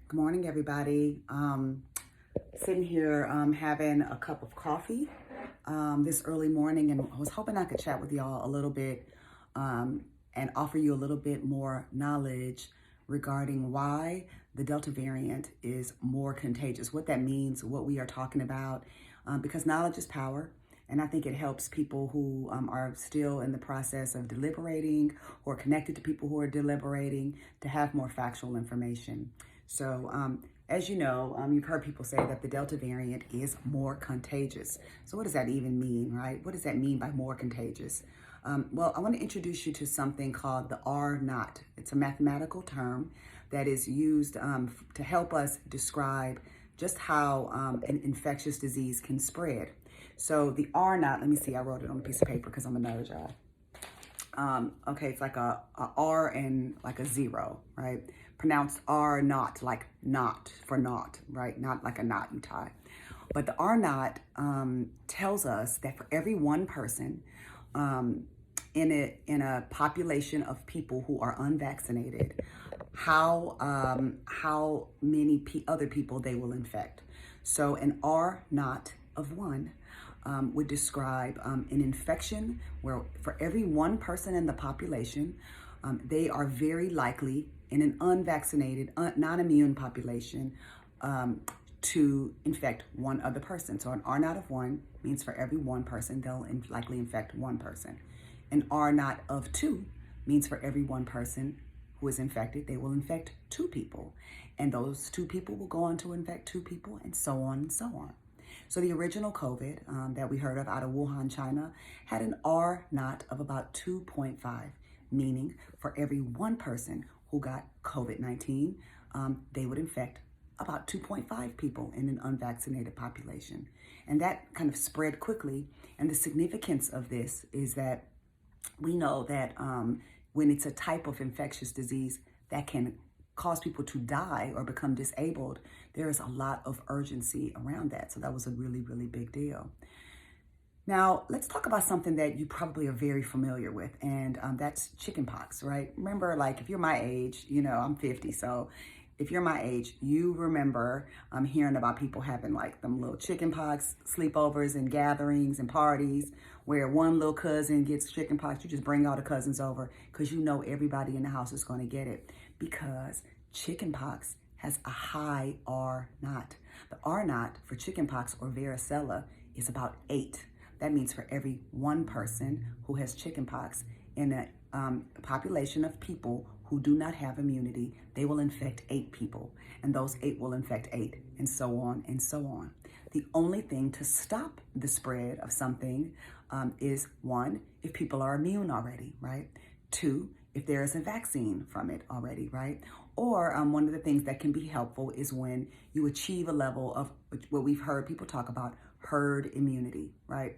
Good morning, everybody. Sitting here having a cup of coffee this early morning, and I was hoping I could chat with y'all a little bit and offer you a little bit more knowledge regarding why the Delta variant is more contagious, what that means, what we are talking about, because knowledge is power. And I think it helps people who are still in the process of deliberating or connected to people who are deliberating to have more factual information. So, as you know, you've heard people say that the Delta variant is more contagious. So what does that even mean, right? What does that mean by more contagious? Well, I want to introduce you to something called the R naught. It's a mathematical term that is used to help us describe just how an infectious disease can spread. So the R naught, let me see, I wrote it on a piece of paper because I'm a nerd, y'all. Okay, it's like a R and like a zero, right? Pronounced R naught, like not for naught, right? Not like a knot you tie. But the R naught tells us that for every one person in a population of people who are unvaccinated, how many other people they will infect. So an R naught of one would describe an infection where for every one person in the population, they are very likely in an unvaccinated, non-immune population to infect one other person. So an R naught of one means for every one person, they'll likely infect one person. An R naught of two means for every one person who is infected, they will infect two people. And those two people will go on to infect two people, and so on and so on. So the original COVID that we heard of out of Wuhan, China, had an R naught of about 2.5, meaning for every one person who got COVID-19, they would infect about 2.5 people in an unvaccinated population. And that kind of spread quickly. And the significance of this is that we know that when it's a type of infectious disease that can cause people to die or become disabled, there is a lot of urgency around that. So that was a really, really big deal. Now, let's talk about something that you probably are very familiar with, and that's chickenpox, right? Remember, like, if you're my age, you know, I'm 50, so if you're my age, you remember hearing about people having like them little chickenpox sleepovers and gatherings and parties where one little cousin gets chickenpox. You just bring all the cousins over because you know everybody in the house is going to get it because chickenpox has a high R naught. The R naught for chickenpox or varicella is about 8. That means for every one person who has chickenpox in a population of people who do not have immunity, they will infect 8 people, and those 8 will infect 8, and so on and so on. The only thing to stop the spread of something is 1, if people are immune already, right? 2, if there is a vaccine from it already, right? Or one of the things that can be helpful is when you achieve a level of what we've heard people talk about, herd immunity, right?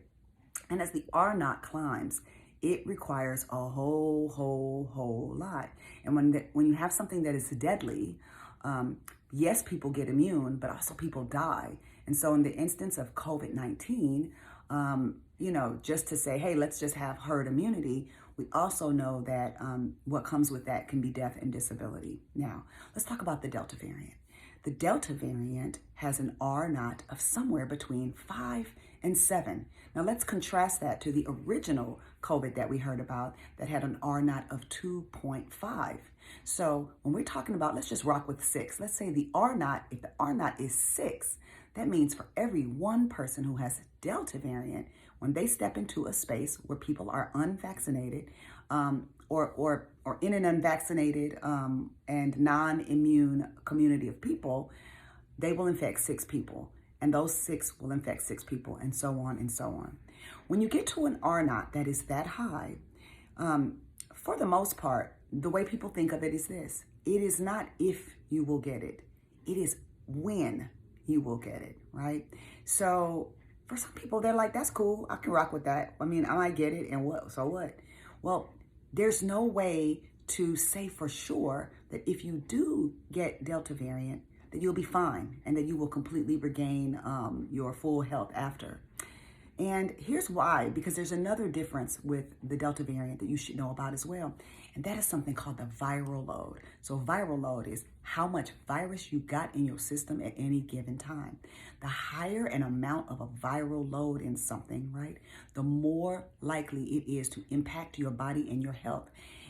And as the R naught climbs, it requires a whole lot. And when you have something that is deadly, yes, people get immune, but also people die. And so in the instance of COVID-19, you know, just to say, hey, let's just have herd immunity, we also know that what comes with that can be death and disability. Now, let's talk about the Delta variant. The Delta variant has an R naught of somewhere between 5 and 7. Now let's contrast that to the original COVID that we heard about that had an R naught of 2.5. So when we're talking about, let's just rock with 6. Let's say the R naught, if the R naught is 6, that means for every one person who has Delta variant, when they step into a space where people are unvaccinated or in an unvaccinated and non-immune community of people, they will infect 6 people. And those 6 will infect 6 people, and so on and so on. When you get to an R naught that is that high, for the most part, the way people think of it is this. It is not if you will get it. It is when you will get it, right? So for some people, they're like, that's cool. I can rock with that. I mean, I might get it, and what? So what? Well, there's no way to say for sure that if you do get Delta variant, that you'll be fine and that you will completely regain your full health after. And here's why, because there's another difference with the Delta variant that you should know about as well. And that is something called the viral load. So viral load is how much virus you got in your system at any given time. The higher an amount of a viral load in something, right, the more likely it is to impact your body and your health.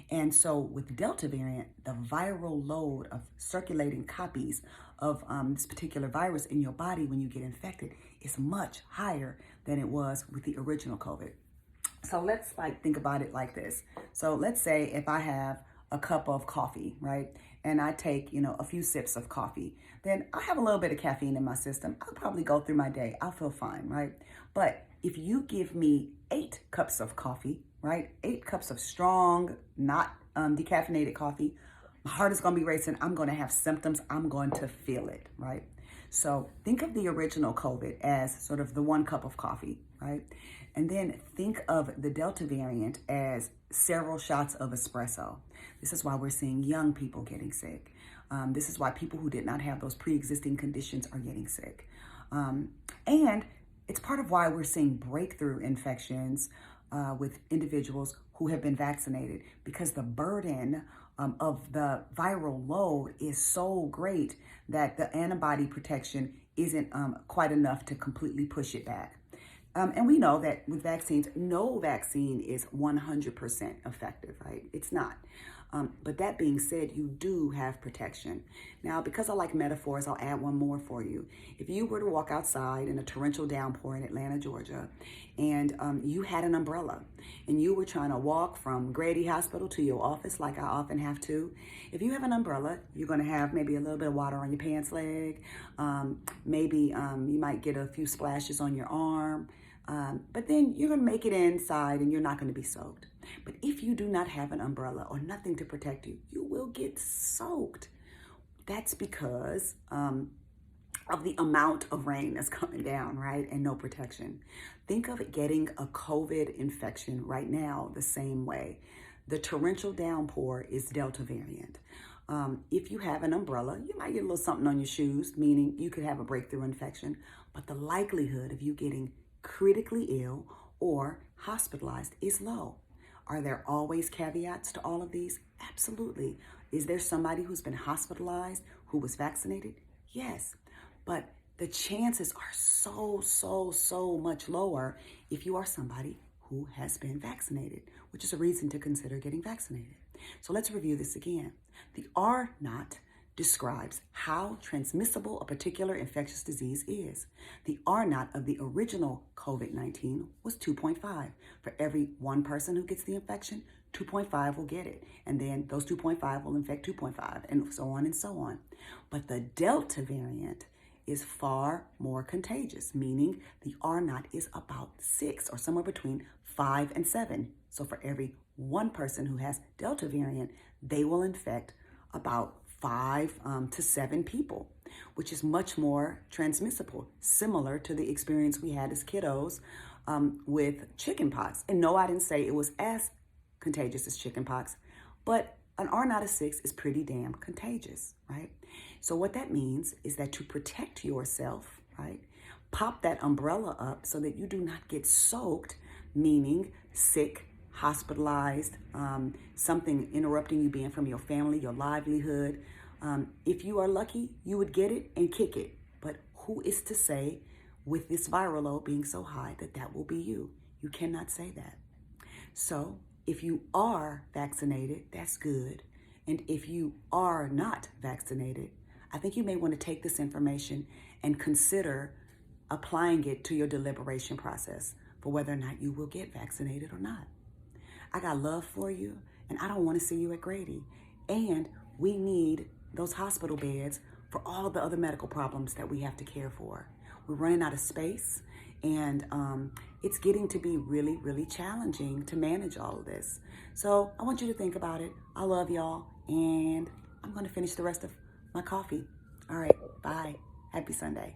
And so with the Delta variant, the viral load of circulating copies of this particular virus in your body when you get infected is much higher than it was with the original COVID. So let's think about it like this. So let's say if I have a cup of coffee, right? And I take, a few sips of coffee, then I have a little bit of caffeine in my system. I'll probably go through my day. I'll feel fine, right? But if you give me 8 cups of coffee, right? 8 cups of strong, not decaffeinated coffee, my heart is going to be racing. I'm going to have symptoms. I'm going to feel it, right? So think of the original COVID as sort of the 1 cup of coffee, right? And then think of the Delta variant as several shots of espresso. This is why we're seeing young people getting sick. This is why people who did not have those pre-existing conditions are getting sick. And it's part of why we're seeing breakthrough infections with individuals who have been vaccinated, because the burden of the viral load is so great that the antibody protection isn't quite enough to completely push it back. And we know that with vaccines, no vaccine is 100% effective, right? It's not. But that being said, you do have protection. Now, because I like metaphors, I'll add one more for you. If you were to walk outside in a torrential downpour in Atlanta, Georgia, and you had an umbrella, and you were trying to walk from Grady Hospital to your office like I often have to, if you have an umbrella, you're going to have maybe a little bit of water on your pants leg. Maybe you might get a few splashes on your arm. But then you're going to make it inside and you're not going to be soaked. But if you do not have an umbrella or nothing to protect you, you will get soaked. That's because of the amount of rain that's coming down, right? And no protection. Think of it getting a COVID infection right now the same way. The torrential downpour is Delta variant. If you have an umbrella, you might get a little something on your shoes, meaning you could have a breakthrough infection. But the likelihood of you getting critically ill or hospitalized is low. Are there always caveats to all of these? Absolutely. Is there somebody who's been hospitalized who was vaccinated? Yes. But the chances are so much lower if you are somebody who has been vaccinated, which is a reason to consider getting vaccinated. So let's review this again. The R naught describes how transmissible a particular infectious disease is. The R naught of the original COVID-19 was 2.5. For every 1 person who gets the infection, 2.5 will get it. And then those 2.5 will infect 2.5, and so on and so on. But the Delta variant is far more contagious, meaning the R naught is about 6, or somewhere between 5 and 7. So for every 1 person who has Delta variant, they will infect about 5 to 7 people, which is much more transmissible, similar to the experience we had as kiddos with chickenpox. And no, I didn't say it was as contagious as chickenpox, but an R naught of 6 is pretty damn contagious, right? So what that means is that to protect yourself, right, pop that umbrella up so that you do not get soaked, meaning sick, hospitalized, something interrupting you being from your family, your livelihood. If you are lucky, you would get it and kick it. But who is to say, with this viral load being so high, that that will be you? You cannot say that. So if you are vaccinated, that's good. And if you are not vaccinated, I think you may want to take this information and consider applying it to your deliberation process for whether or not you will get vaccinated or not. I got love for you, and I don't want to see you at Grady. And we need those hospital beds for all the other medical problems that we have to care for. We're running out of space, and it's getting to be really challenging to manage all of this. So I want you to think about it. I love y'all, and I'm going to finish the rest of my coffee. All right, bye. Happy Sunday.